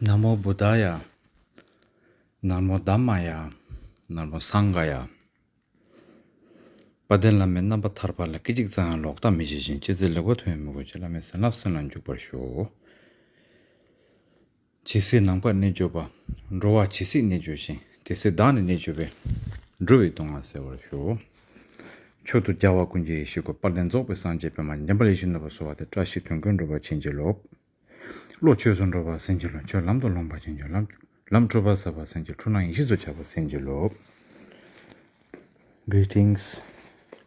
Namo Buddhaya, Namo Dhammaya, Namo Sanghaya. Padella menna batharpa la kijik zang lokta mijijin chizi lago tuye mugo chila me sanap sanan jukbar sho. Chisi nangpa ne joba, rowa chisi ne joshin, tisi dani ne jobe, druvi tonga sewar sho. Chotu jawa kunji ishiko palen zobe sanje pema nyambali shinaba sowa te trashi tungun roba chinji lop. Lo choson roba senji lo, cho lamdo lomba chinji lam troba saba senji, trunang ishizo chaba senji lop. Greetings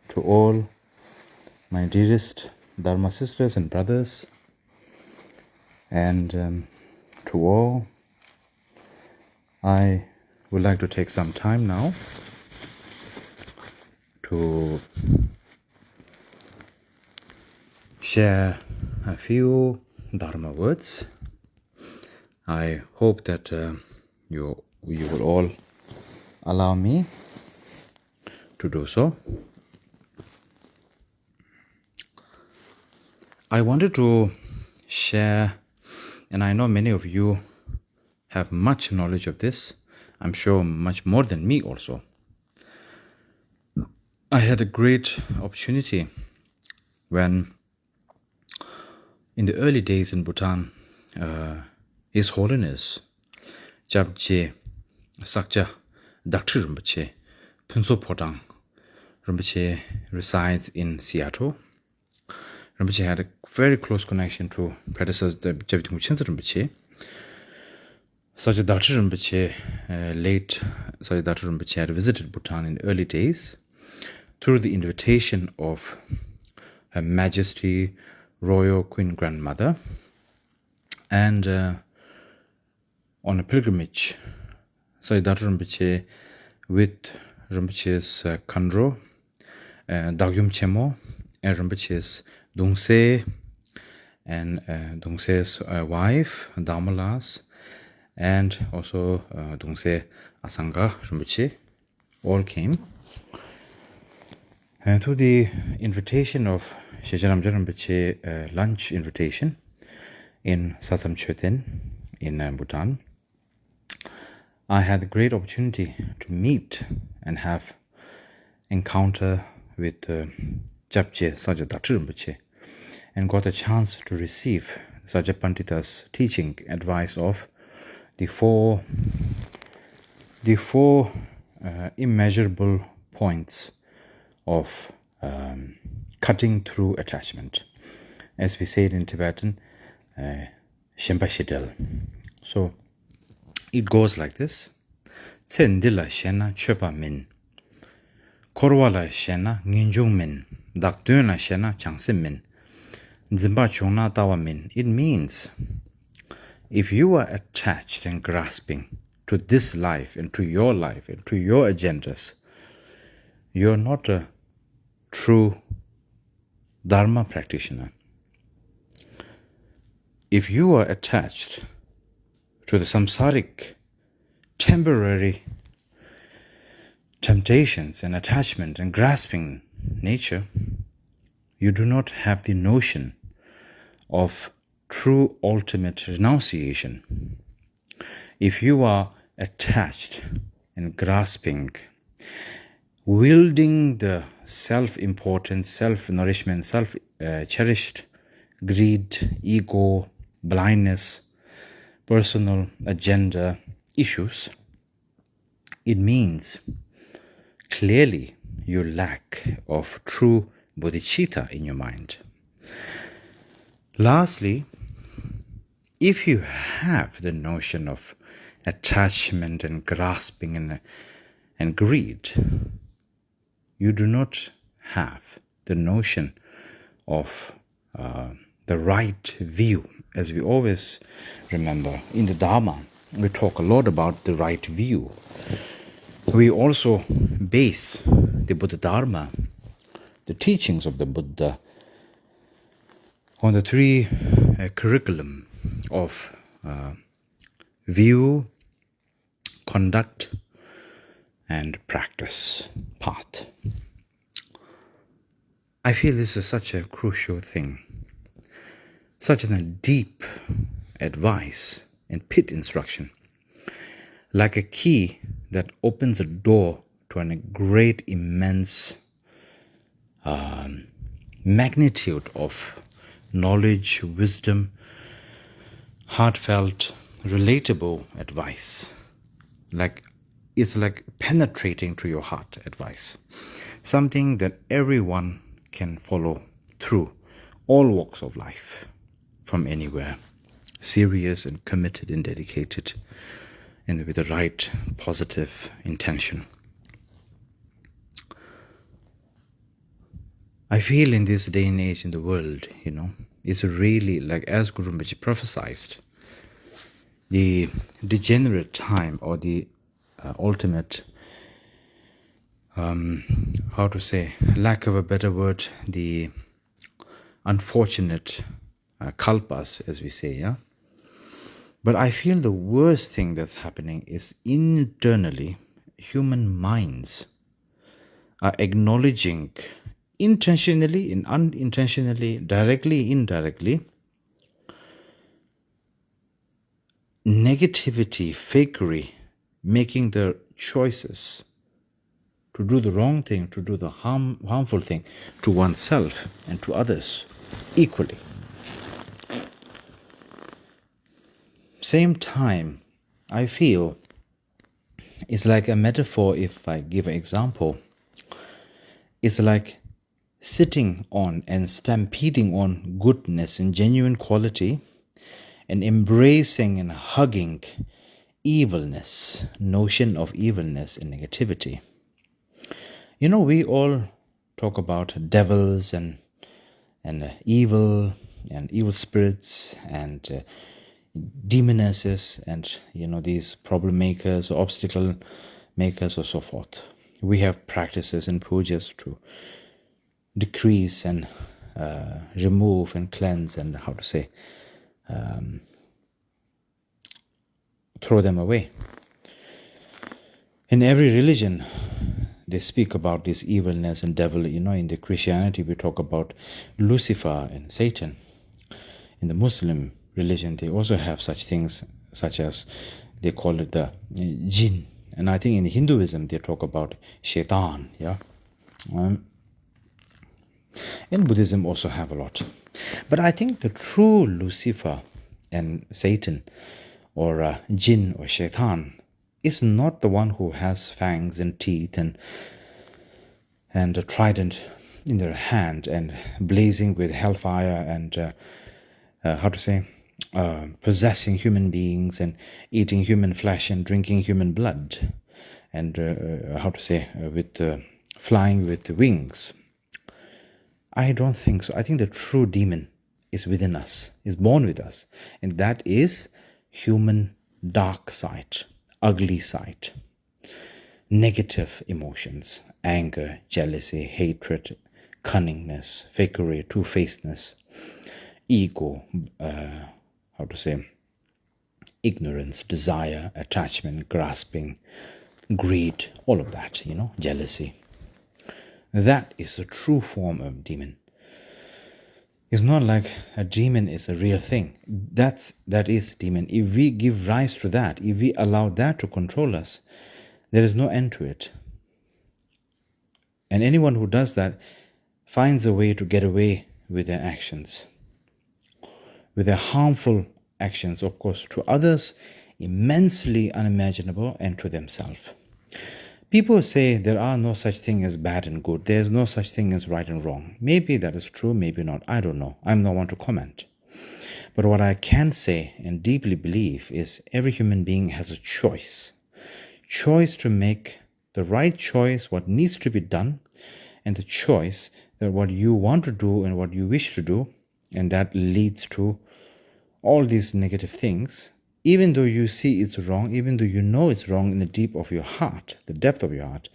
to all my dearest Dharma sisters and brothers, and to all, I would like to take some time now to share a few Dharma words. I hope that you will all allow me to do so. I wanted to share, and I know many of you have much knowledge of this, I'm sure much more than me also. I had a great opportunity when, in the early days in Bhutan, His Holiness Kyabje Sakja Dr. Rinpoche Phunso Photang Rinpoche resides in Seattle. Rinpoche had a very close connection to predecessor Khyentse Rinpoche. Such a Dr. Rinpoche, late Such Dr. Rinpoche had visited Bhutan in the early days through the invitation of Her Majesty Royal Queen Grandmother, and on a pilgrimage, Such Dr. Rinpoche with Rinpoche's Khandro, Dagyum Chemo, and Rinpoche's Dungse, and Dungse's wife, Dharmalas, and also Dungse Asanga Rinpoche, all came. And to the invitation of Shejaram Rinpoche lunch invitation in Satsam Choten in Bhutan, I had a great opportunity to meet and have encounter with Kyabje Sajja Dr. Rinpoche, and got a chance to receive Sajja Pandita's teaching advice of the four immeasurable points of cutting through attachment. As we say it in Tibetan, Shempa Shidel. So it goes like this: Tsendila Shena Chepa Min, Korwala Shena Nginjung Min, Dakduna Shena Changsim Min, Zimba Chona Tawa Min. It means, if you are attached and grasping to this life and to your agendas, you are not a true Dharma practitioner. If you are attached to the samsaric temporary temptations and attachment and grasping nature, you do not have the notion of true ultimate renunciation. If you are attached and grasping, wielding the self-importance, self-nourishment, self-cherished greed, ego, blindness, personal agenda issues, it means clearly you lack of true bodhicitta in your mind. Lastly, if you have the notion of attachment and grasping and greed, you do not have the notion of the right view. As we always remember, in the Dharma, we talk a lot about the right view. We also base the Buddha Dharma, the teachings of the Buddha, on the three curriculum of view, conduct, and practice path. I feel this is such a crucial thing, such a deep advice and pith instruction, like a key that opens a door to a great, immense magnitude of knowledge, wisdom, heartfelt, relatable advice. It's like penetrating to your heart advice. Something that everyone can follow through all walks of life, from anywhere. Serious and committed and dedicated, and with the right positive intention. I feel in this day and age in the world, it's really like, as Guru Rinpoche prophesied, the degenerate time, or the ultimate, lack of a better word, the unfortunate kalpas, as we say, yeah? But I feel the worst thing that's happening is internally, human minds are acknowledging intentionally and unintentionally, directly, indirectly, negativity, fakery, making the choices to do the wrong thing, to do the harmful thing to oneself and to others equally. Same time, I feel it's like a metaphor. If I give an example, it's like sitting on and stampeding on goodness and genuine quality, and embracing and hugging evilness, notion of evilness and negativity. We all talk about devils and evil spirits and demonesses and these problem makers or obstacle makers or so forth. We have practices and pujas to decrease and remove and cleanse and throw them away. In every religion, they speak about this evilness and devil. In the Christianity, we talk about Lucifer and Satan. In the Muslim religion, they also have such things, such as they call it the jinn. And I think in Hinduism, they talk about shaitan. Yeah. In Buddhism also have a lot. But I think the true Lucifer and Satan, or jinn or shaitan, is not the one who has fangs and teeth and a trident in their hand and blazing with hellfire and possessing human beings and eating human flesh and drinking human blood and with flying with wings. I don't think so. I think the true demon is within us, is born with us, and that is human dark side, ugly side, negative emotions, anger, jealousy, hatred, cunningness, fakery, two-facedness, ego, ignorance, desire, attachment, grasping, greed, all of that, jealousy. That is a true form of demon. It's not like a demon is a real thing. That is demon. If we give rise to that, if we allow that to control us, there is no end to it. And anyone who does that finds a way to get away with their actions, with their harmful actions, of course, to others, immensely unimaginable, and to themselves. People say there are no such thing as bad and good. There's no such thing as right and wrong. Maybe that is true, maybe not. I don't know. I'm no one to comment. But what I can say and deeply believe is every human being has a choice. Choice to make the right choice, what needs to be done, and the choice that what you want to do and what you wish to do, and that leads to all these negative things. Even though you see it's wrong, even though you know it's wrong in the deep of your heart, the depth of your heart,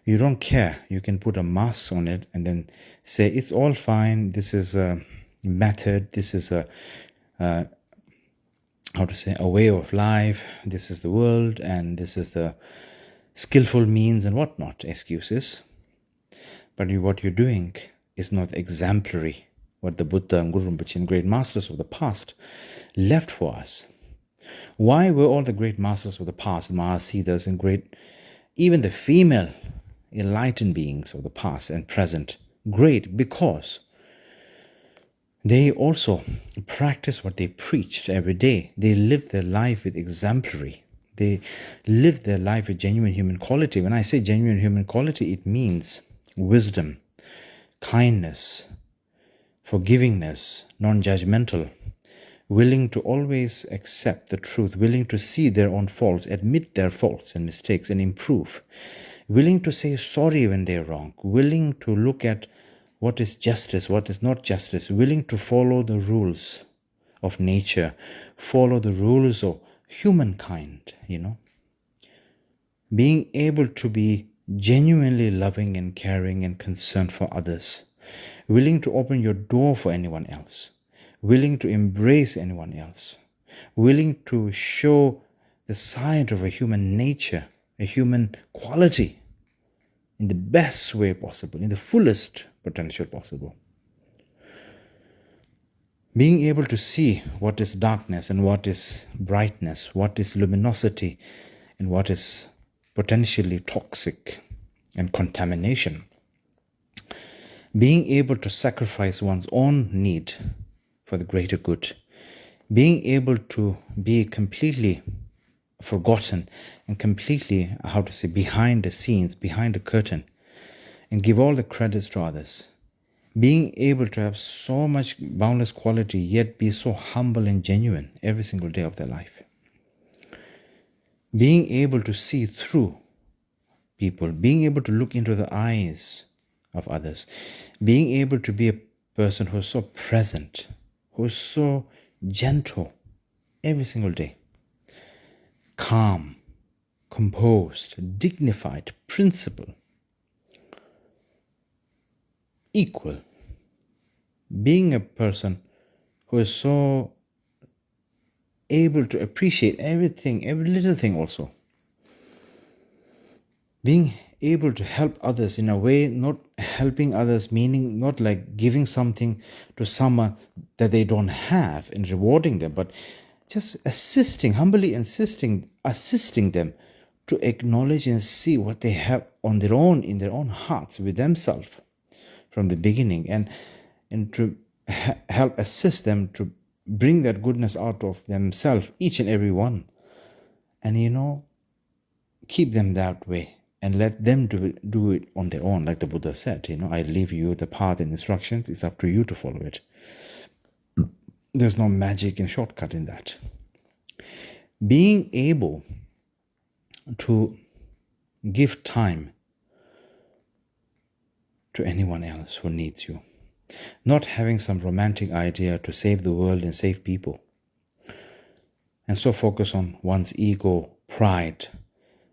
you don't care. You can put a mask on it and then say, it's all fine. This is a method. This is a way of life. This is the world, and this is the skillful means and whatnot, excuses. But what you're doing is not exemplary, what the Buddha and Guru Rinpoche and great masters of the past left for us. Why were all the great masters of the past, Mahasiddhas and even the female enlightened beings of the past and present, great? Because they also practice what they preached every day. They lived their life with exemplary. They lived their life with genuine human quality. When I say genuine human quality, it means wisdom, kindness, forgivingness, non-judgmental, willing to always accept the truth, willing to see their own faults, admit their faults and mistakes and improve, willing to say sorry when they're wrong, willing to look at what is justice, what is not justice, willing to follow the rules of nature, follow the rules of humankind, being able to be genuinely loving and caring and concerned for others, willing to open your door for anyone else, willing to embrace anyone else, willing to show the side of a human nature, a human quality in the best way possible, in the fullest potential possible. Being able to see what is darkness and what is brightness, what is luminosity and what is potentially toxic and contamination. Being able to sacrifice one's own need for the greater good. Being able to be completely forgotten and completely, behind the scenes, behind the curtain, and give all the credits to others. Being able to have so much boundless quality, yet be so humble and genuine every single day of their life. Being able to see through people, being able to look into the eyes of others, being able to be a person who is so present, who is so gentle every single day, calm, composed, dignified, principled, equal, being a person who is so able to appreciate everything, every little thing also, being able to help others in a way, not helping others, meaning not like giving something to someone that they don't have and rewarding them, but just assisting, humbly assisting them to acknowledge and see what they have on their own, in their own hearts, with themselves from the beginning, and to help assist them to bring that goodness out of themselves, each and every one, and keep them that way. And let them do it on their own. Like the Buddha said, I leave you the path and instructions. It's up to you to follow it. There's no magic and shortcut in that. Being able to give time to anyone else who needs you. Not having some romantic idea to save the world and save people. And so focus on one's ego, pride,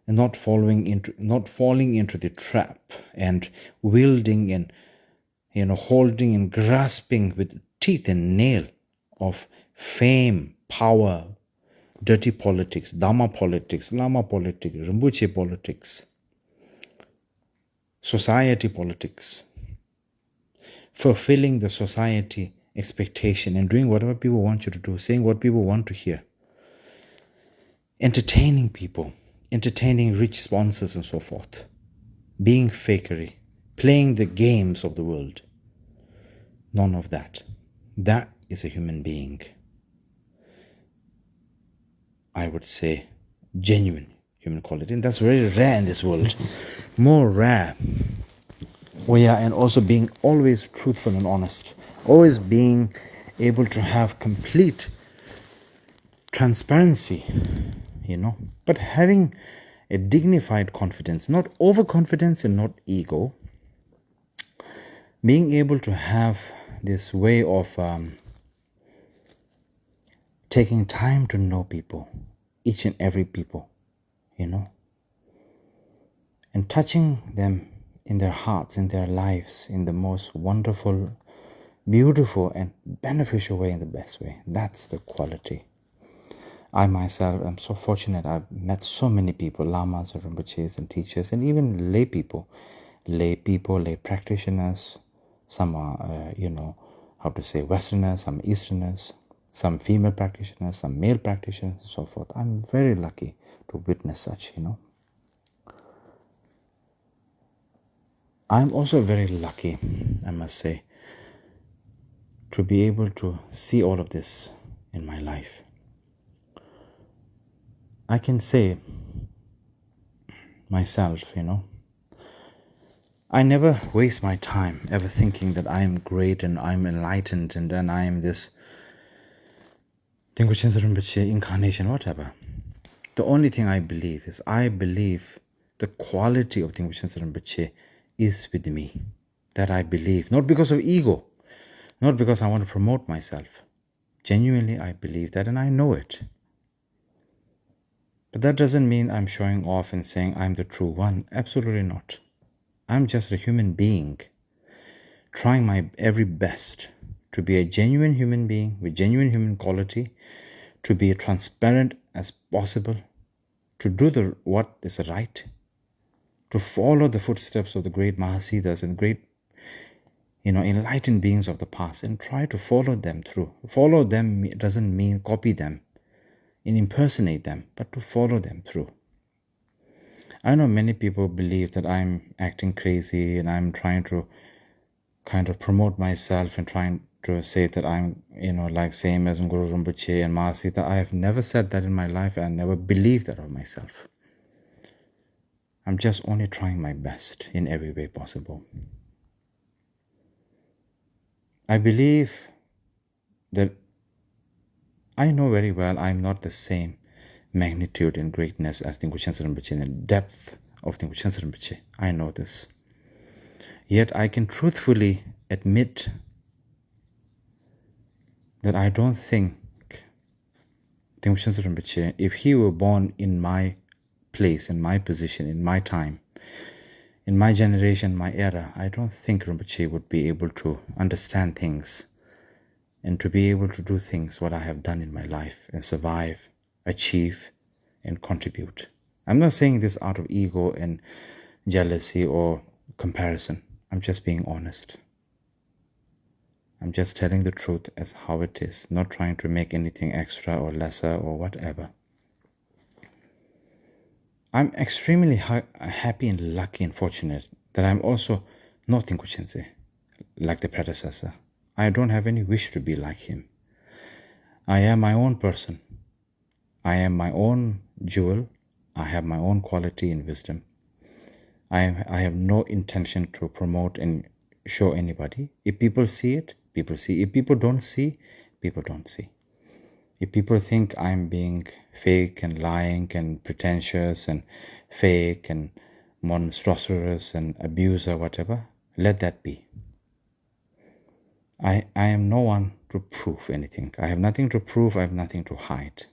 and not falling into the trap and wielding and holding and grasping with teeth and nail of fame, power, dirty politics, Dharma politics, Lama politics, Rinpoche politics, society politics, fulfilling the society expectation and doing whatever people want you to do, saying what people want to hear, entertaining people, entertaining rich sponsors and so forth, being fakery, playing the games of the world. None of that. That is a human being. I would say genuine human quality. And that's very rare in this world. More rare. Oh yeah, and also being always truthful and honest. Always being able to have complete transparency, but having a dignified confidence, not overconfidence and not ego. Being able to have this way of taking time to know people, each and every people, and touching them in their hearts, in their lives, in the most wonderful, beautiful and beneficial way, in the best way. That's the quality. I myself am so fortunate. I've met so many people, lamas, rinpoches and teachers, and even lay people, lay practitioners. Some are, Westerners, some Easterners, some female practitioners, some male practitioners, and so forth. I'm very lucky to witness such, I'm also very lucky, I must say, to be able to see all of this in my life. I can say myself, I never waste my time ever thinking that I am great and I'm enlightened and then I am this Khyentse Rinpoche incarnation, whatever. The only thing I believe is I believe the quality of Khyentse Rinpoche is with me. That I believe, not because of ego, not because I want to promote myself. Genuinely, I believe that and I know it. But that doesn't mean I'm showing off and saying I'm the true one. Absolutely not. I'm just a human being trying my very best to be a genuine human being with genuine human quality, to be as transparent as possible, to do what is right, to follow the footsteps of the great Mahasiddhas and great enlightened beings of the past and try to follow them through. Follow them doesn't mean copy them and impersonate them, but to follow them through. I know many people believe that I'm acting crazy and I'm trying to kind of promote myself and trying to say that I'm, like same as Guru Rinpoche and Mahasiddha. I have never said that in my life. I never believed that of myself. I'm just only trying my best in every way possible. I believe that I know very well I'm not the same magnitude and greatness as Khyentse Rinpoche and the depth of Khyentse Rinpoche. I know this. Yet I can truthfully admit that I don't think Khyentse Rinpoche, if he were born in my place, in my position, in my time, in my generation, my era, I don't think Rinpoche would be able to understand things and to be able to do things what I have done in my life and survive, achieve, and contribute. I'm not saying this out of ego and jealousy or comparison. I'm just being honest. I'm just telling the truth as how it is, not trying to make anything extra or lesser or whatever. I'm extremely happy and lucky and fortunate that I'm also not in Khyentse, like the predecessor. I don't have any wish to be like him. I am my own person. I am my own jewel. I have my own quality and wisdom. I have no intention to promote and show anybody. If people see it, people see. If people don't see, people don't see. If people think I'm being fake and lying and pretentious and fake and monstrous and abuser, whatever, let that be. I am no one to prove anything. I have nothing to prove. I have nothing to hide.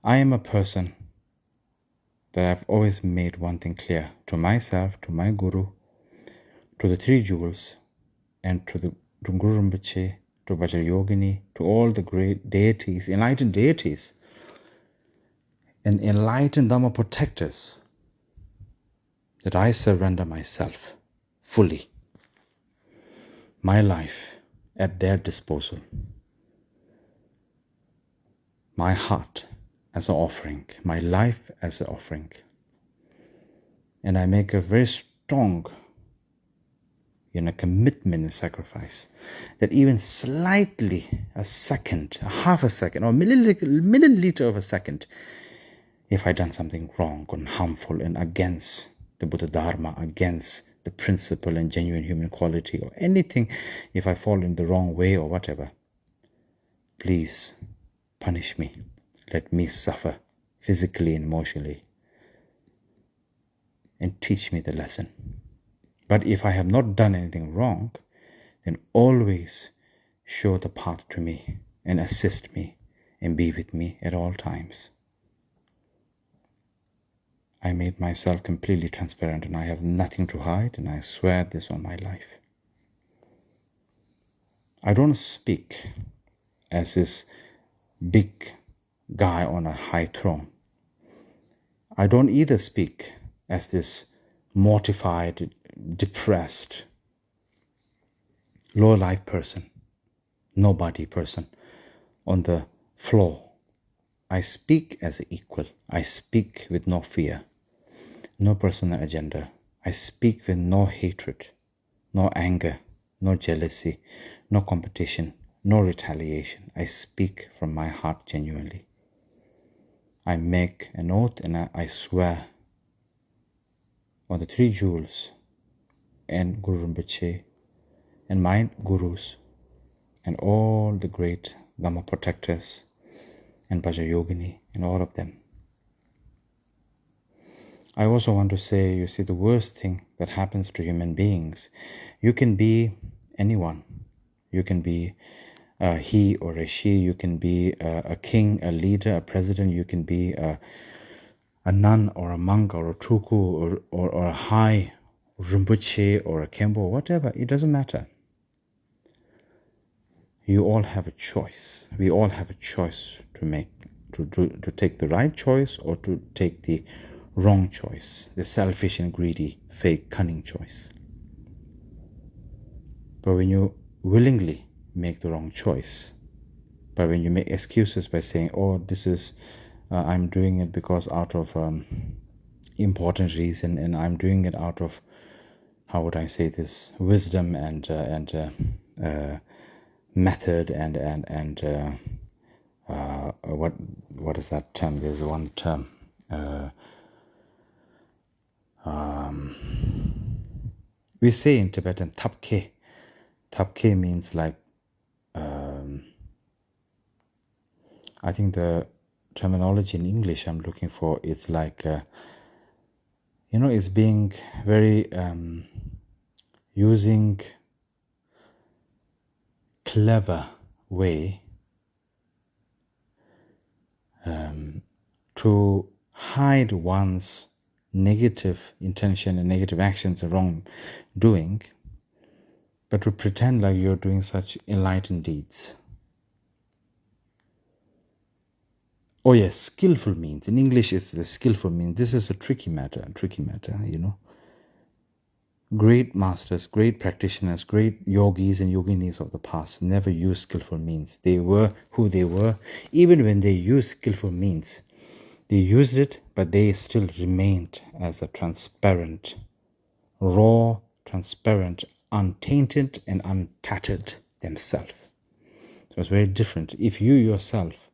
I am a person that I've always made one thing clear to myself, to my guru, to the three jewels, and to Guru Rinpoche, to Vajrayogini, to all the great deities, enlightened deities, and enlightened Dharma protectors, that I surrender myself fully, my life at their disposal, my heart as an offering, my life as an offering. And I make a very strong commitment and sacrifice that even slightly a second, a half a second, or milliliter of a second, if I've done something wrong and harmful and against the Buddha Dharma, against the principle and genuine human quality or anything, if I fall in the wrong way or whatever, please punish me. Let me suffer physically and emotionally and teach me the lesson. But if I have not done anything wrong, then always show the path to me and assist me and be with me at all times. I made myself completely transparent and I have nothing to hide, and I swear this on my life. I don't speak as this big guy on a high throne. I don't either speak as this mortified, depressed, low-life person, nobody person. on the floor. I speak as an equal. I speak with no fear, no personal agenda. I speak with no hatred, no anger, no jealousy, no competition, no retaliation. I speak from my heart genuinely. I make an oath and I swear on the three jewels and Guru Rinpoche and my gurus and all the great Dharma protectors and Vajrayogini and all of them. I also want to say, you see, the worst thing that happens to human beings, you can be anyone. You can be a he or a she. You can be a king, a leader, a president. You can be a nun or a monk or a tuku or a high Rinpoche or a Kempo, whatever. It doesn't matter. You all have a choice. We all have a choice to make, to take the right choice or to take the wrong choice, the selfish and greedy, fake, cunning choice. But when you willingly make the wrong choice, but when you make excuses by saying, oh, this is, I'm doing it because out of important reason, and I'm doing it out of, how would I say this, wisdom and method and what is that term? There's one term. We say in Tibetan, tapke. Tapke means like, I think the terminology in English I'm looking for is like, it's being very, using clever way to hide one's negative intention and negative actions and wrongdoing, but to pretend like you're doing such enlightened deeds. Oh yes, skillful means. In English, it's the skillful means. This is a tricky matter, Great masters, great practitioners, great yogis and yoginis of the past never used skillful means. They were who they were. Even when they used skillful means, they used it, but they still remained as a transparent, raw, transparent, untainted and untattered themselves. So it's very different. If you yourself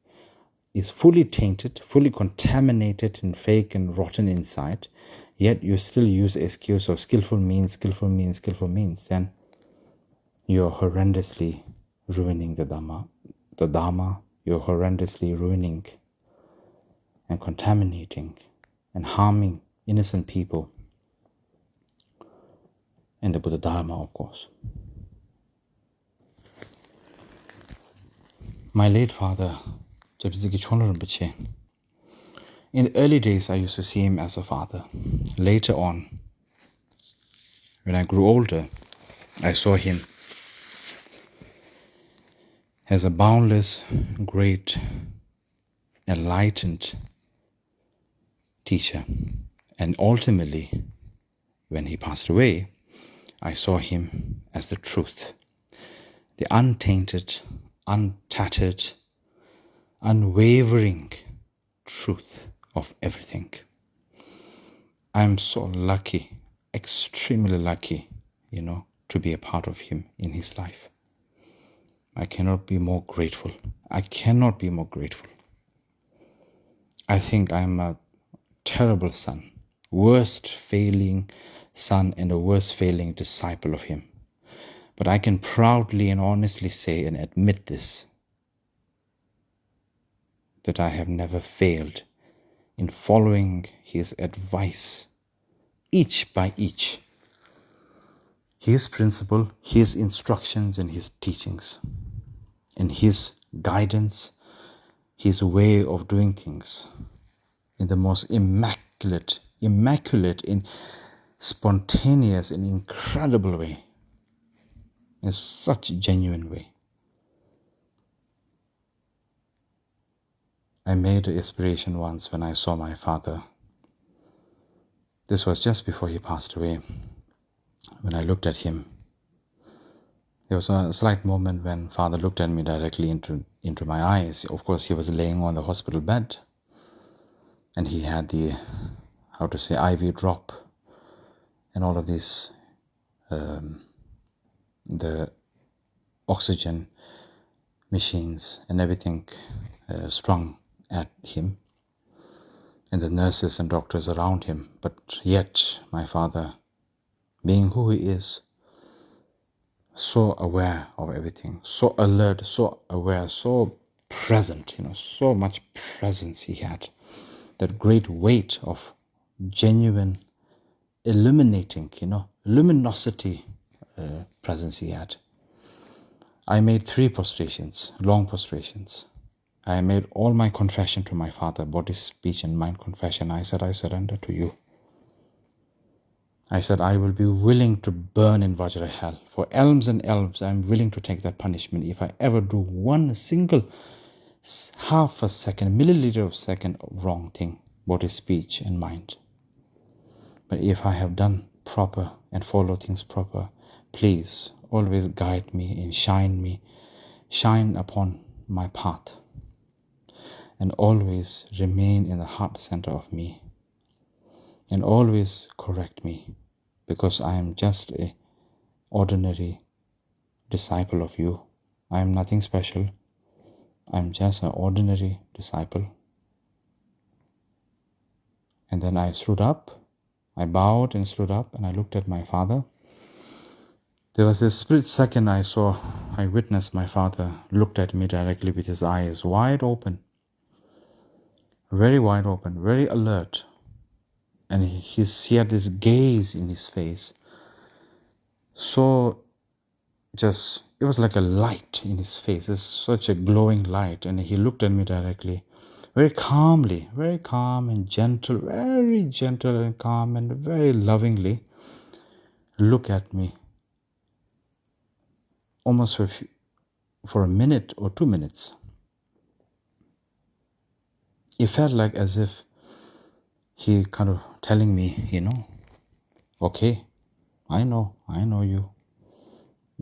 is fully tainted, fully contaminated and fake and rotten inside, yet you still use the excuse of skillful means, then you're horrendously ruining the Dharma. You're horrendously ruining and contaminating and harming innocent people and the Buddha Dharma, of course. My late father, Kyabje Rinpoche, in the early days I used to see him as a father. Later on, when I grew older, I saw him as a boundless, great, enlightened teacher. And ultimately, when he passed away, I saw him as the truth, the untainted, untattered, unwavering truth of everything. I'm so lucky, extremely lucky, to be a part of him in his life. I cannot be more grateful. I think I'm a terrible son, worst failing son and a worst failing disciple of him. But I can proudly and honestly say and admit this, that I have never failed in following his advice, each by each, his principle, his instructions and his teachings, and his guidance, his way of doing things in the most immaculate, in spontaneous and incredible way, in such a genuine way. I made an inspiration once when I saw my father. This was just before he passed away. When I looked at him, There was a slight moment when Father looked at me directly into my eyes. Of course, he was laying on the hospital bed, and he had the, how to say, IV drop and all of these, the oxygen machines and everything strung at him, and the nurses and doctors around him. But yet, my father, being who he is, so aware of everything, so alert, so aware, so present, so much presence he had. That great weight of genuine, illuminating, luminosity presence he had. I made 3 prostrations, long prostrations. I made all my confession to my Father, body, speech, and mind confession. I said, I surrender to you. I said, I will be willing to burn in Vajra hell. For elms and elves, I'm willing to take that punishment if I ever do one single half a second, milliliter of second wrong thing, body, speech, and mind. But if I have done proper and follow things proper, please always guide me and shine upon my path, and always remain in the heart center of me, and always correct me, because I am just an ordinary disciple of you. I am nothing special. I am just an ordinary disciple. And then I stood up. I bowed and stood up, and I looked at my Father. There was a split second I witnessed my Father looked at me directly with his eyes wide open, very wide open, very alert. And he had this gaze in his face. So it was like a light in his face. It's such a glowing light. And he looked at me directly, very calmly, very calm and gentle, very gentle and calm and very lovingly look at me. Almost for a minute or 2 minutes. It felt like as if he kind of telling me, okay, I know you.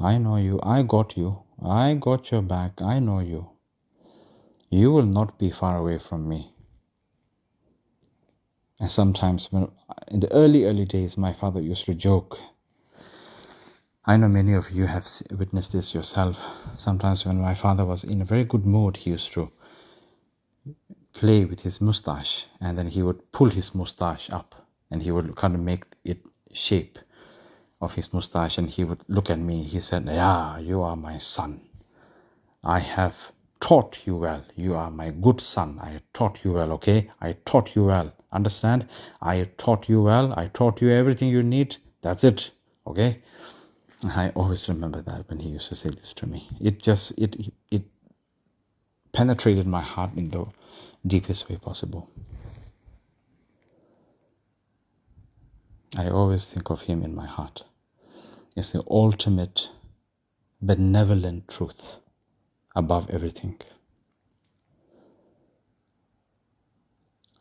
I know you. I got you. I got your back. I know you. You will not be far away from me. And sometimes in the early days, my father used to joke. I know many of you have witnessed this yourself. Sometimes when my father was in a very good mood, he used to play with his mustache, and then he would pull his mustache up, and he would kind of make it shape of his mustache, and he would look at me. He said, yeah, you are my son. I have taught you well. You are my good son. I taught you well, okay? I taught you well. Understand? I taught you well. I taught you everything you need. That's it, okay? I always remember that when he used to say this to me. It penetrated my heart in the deepest way possible. I always think of him in my heart. It's the ultimate benevolent truth above everything.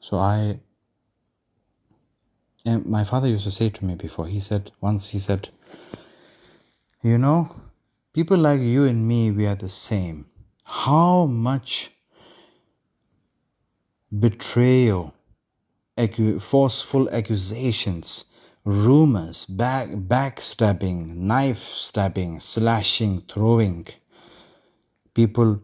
So and my father used to say to me before, he said, people like you and me, we are the same. How much betrayal, forceful accusations, rumors, backstabbing, knife stabbing, slashing, throwing. People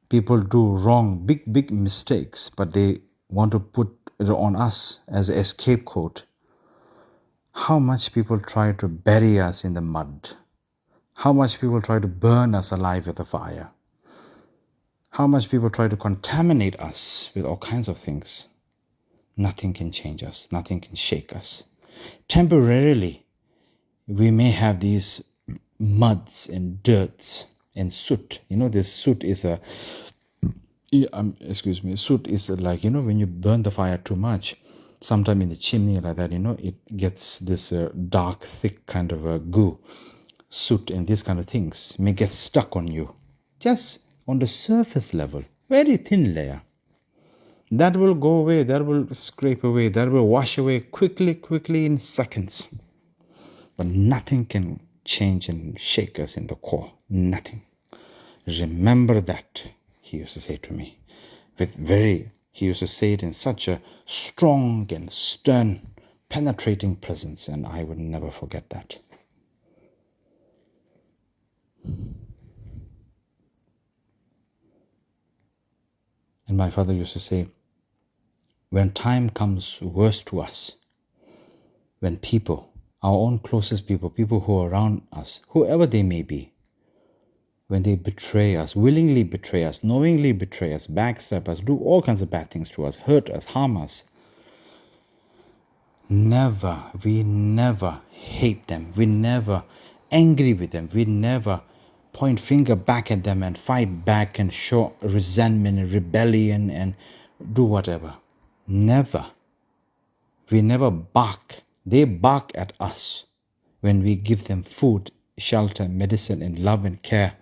do wrong, big mistakes, but they want to put it on us as a scapegoat. How much people try to bury us in the mud. How much people try to burn us alive with the fire. How much people try to contaminate us with all kinds of things. Nothing can change us. Nothing can shake us. Temporarily, we may have these muds and dirts and soot. This soot is soot is like, when you burn the fire too much, sometime in the chimney like that, it gets this dark, thick kind of a goo, soot and these kind of things may get stuck on you. Just on the surface level, very thin layer. That will go away, that will scrape away, that will wash away quickly in seconds. But nothing can change and shake us in the core. Nothing. Remember that, he used to say to me. He used to say it in such a strong and stern, penetrating presence, and I would never forget that. And my father used to say, when time comes worst to us, when people, our own closest people, people who are around us, whoever they may be, when they betray us, willingly betray us, knowingly betray us, backstab us, do all kinds of bad things to us, hurt us, harm us, we never hate them. We never angry with them. We never point finger back at them and fight back and show resentment and rebellion and do whatever. Never. We never bark. They bark at us when we give them food, shelter, medicine, and love and care.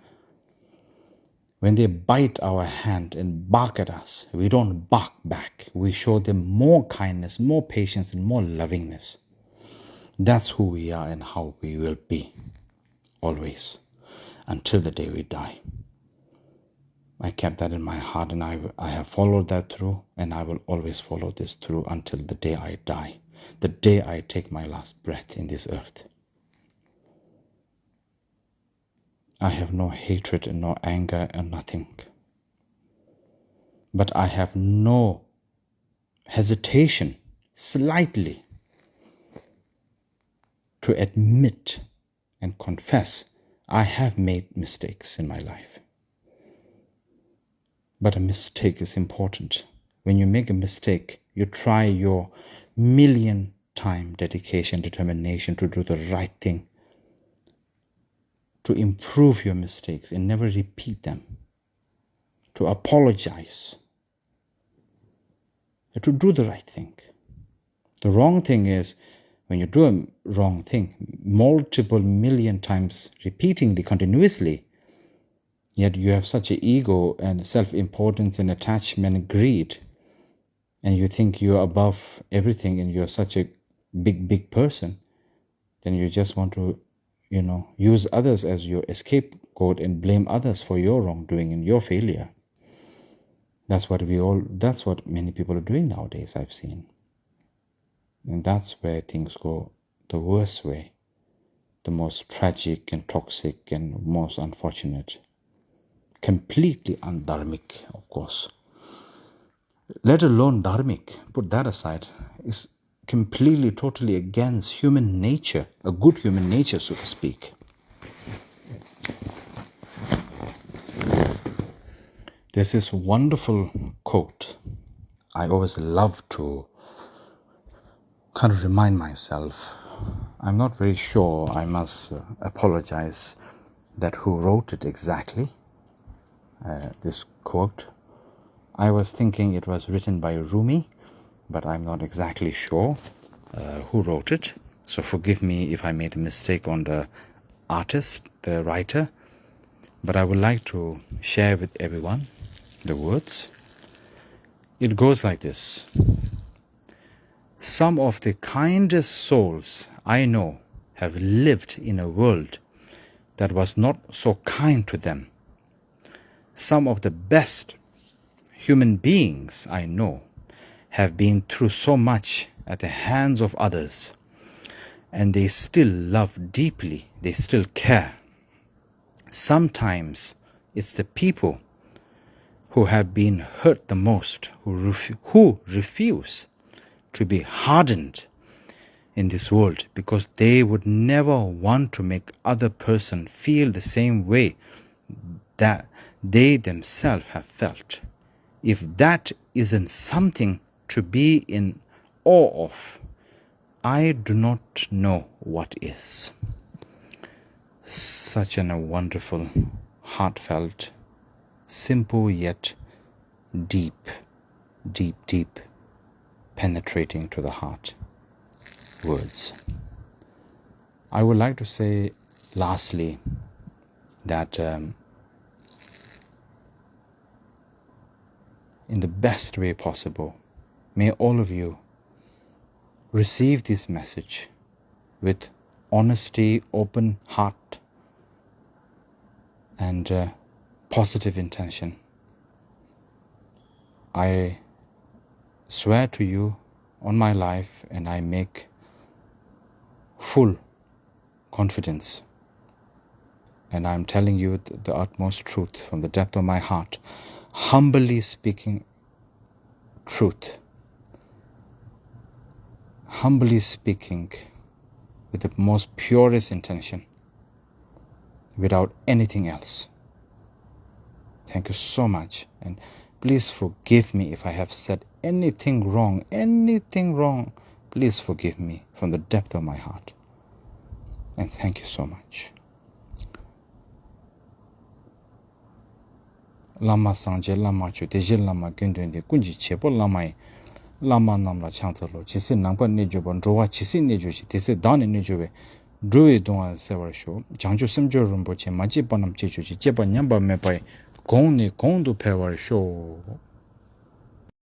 When they bite our hand and bark at us, we don't bark back. We show them more kindness, more patience, and more lovingness. That's who we are and how we will be, always, until the day we die. I kept that in my heart, and I have followed that through, and I will always follow this through until the day I die, the day I take my last breath in this earth. I have no hatred and no anger and nothing. But I have no hesitation, slightly, to admit and confess I have made mistakes in my life. But a mistake is important. When you make a mistake, you try your million-time dedication, determination to do the right thing, to improve your mistakes and never repeat them, to apologize, to do the right thing. The wrong thing is when you do a wrong thing, multiple million times repeatedly, continuously, yet you have such an ego and self-importance and attachment and greed, and you think you're above everything and you're such a big person, then you just want to use others as your scapegoat and blame others for your wrongdoing and your failure. That's what many people are doing nowadays, I've seen. And that's where things go the worst way, the most tragic and toxic and most unfortunate. Completely undharmic, of course. Let alone dharmic, put that aside, is completely, totally against human nature, a good human nature, so to speak. There's this wonderful quote I always love to kind of remind myself. I'm not very sure, I must apologize that who wrote it exactly, this quote. I was thinking it was written by Rumi, but I'm not exactly sure who wrote it. So forgive me if I made a mistake on the artist, the writer. But I would like to share with everyone the words. It goes like this. Some of the kindest souls I know have lived in a world that was not so kind to them. Some of the best human beings I know have been through so much at the hands of others, and they still love deeply, they still care. Sometimes it's the people who have been hurt the most, who refuse to be hardened in this world because they would never want to make other person feel the same way that they themselves have felt. If that isn't something to be in awe of, I do not know what is. Such a wonderful, heartfelt, simple yet deep, penetrating to the heart words. I would like to say lastly that in the best way possible, may all of you receive this message with honesty, open heart, and positive intention. I swear to you on my life, and I make full confidence, and I'm telling you the utmost truth from the depth of my heart, humbly speaking truth, humbly speaking with the most purest intention, without anything else. Thank you so much, and please forgive me if I have said anything wrong. Please forgive me from the depth of my heart, and thank you so much. Lama sanje lama chu deje lama gyundunde kunji chebo lamai lama namla changsalo chisi nangpa nejobo nrowa chisi nejoji tisi dani nejowe drowe donga sewar sho jangjo simjo Rinpoche maji banam chechoji jeba nyamba mepai gong ne gong do pewar sho